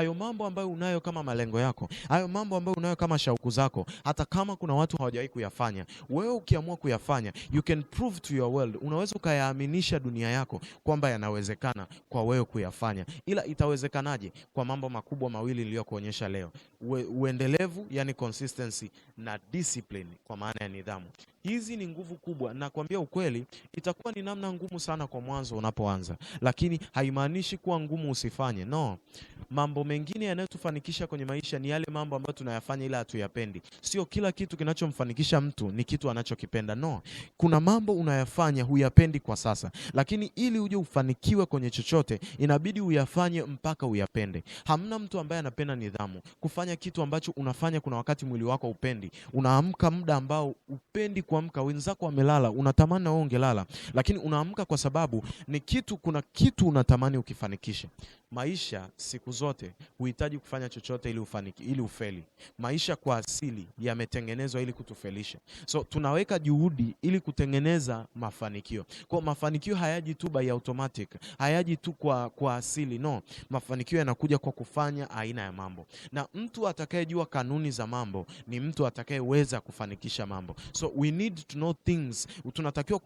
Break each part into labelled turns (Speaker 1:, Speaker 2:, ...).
Speaker 1: hayo mambo ambayo unayo kama malengo yako, hayo mambo ambayo unayo kama shauku zako, hata kama kuna watu hawajawahi kuyafanya, wewe ukiamua kuyafanya, you can prove to your world, unaweza ukayaaminisha dunia yako kwamba yanawezekana kwa wewe kuyafanya. Ila itawezekanaje? Kwa mambo makubwa mawili niliyokuonyesha leo: uendelevu, yani consistency, na discipline, kwa maana ya nidhamu. Hizi ni nguvu kubwa, na kuambia ukweli itakuwa ni namna ngumu sana kwa mwanzo unapoanza, lakini haimaanishi kuwa ngumu usifanye. No, mambo mengine yanayotufanikisha kwenye maisha ni yale mambo ambayo tunayafanya ila hatuyapendi. Sio kila kitu kinachomfanikisha mtu ni kitu anachokipenda. No, kuna mambo unayafanya huyapendi kwa sasa, lakini ili uje ufanikiwe kwenye chochote inabidi uyafanye mpaka uyapende. Hamna mtu ambaye anapenda nidhamu. Kufanya kitu ambacho unafanya kuna wakati mwili wako upendi. Unaamka muda ambao upendi kuamka, wenzako wamelala, unatamani na wewe ungelala, lakini unaamka kwa sababu ni kitu, kuna kitu unatamani ukifanikishe. Maisha siku zote huhitaji kufanya chochote ili ufeli. Maisha kwa asili yametengenezwa ili kutufelisha. So tunaweka juhudi ili kutengeneza mafanikio. Kwa mafanikio hayaji tu by automatic, hayaji tu kwa asili. No, mafanikio yanakuja kwa kufanya aina ya mambo. Na mtu atakayejua kanuni za mambo ni mtu atakayeweza kufanikisha mambo. So we need to know things. Tunatakiwa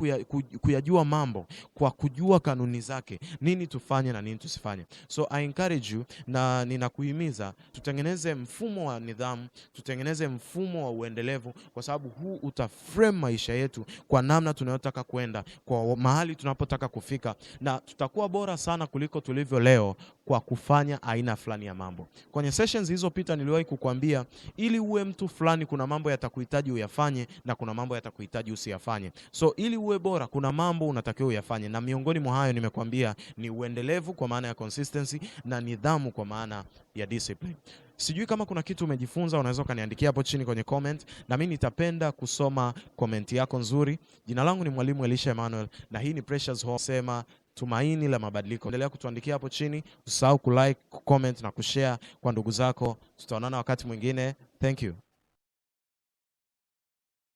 Speaker 1: kuyajua mambo kwa kujua kanuni zake, nini tufanye na nini tusifanye. So I encourage you, na ninakuhimiza tutengeneze mfumo wa nidhamu, tutengeneze mfumo wa uendelevu, kwa sababu huu utaframe maisha yetu kwa namna tunayotaka kwenda, kwa mahali tunapotaka kufika, na tutakuwa bora sana kuliko tulivyo leo kwa kufanya aina fulani ya mambo. Kwenye sessions zilizopita niliwahi kukuambia ili uwe mtu fulani kuna mambo yatakuhitaji uyafanye na kuna mambo yatakuhitaji usiyafanye. So ili uwe bora kuna mambo unatakiwa uyafanye, na miongoni mwa hayo nimekuambia ni uendelevu kwa maana ya consistency na nidhamu kwa maana ya discipline. Sijui kama kuna kitu umejifunza, unaweza ukaniandikia hapo chini kwenye comment, na mimi nitapenda kusoma comment yako nzuri. Jina langu ni Mwalimu Elisha Emmanuel na hii ni Precious Hall, sema tumaini la mabadiliko. Endelea kutuandikia hapo chini, usisahau kulike, comment na kushare kwa ndugu zako. Tutaonana wakati mwingine. Thank you.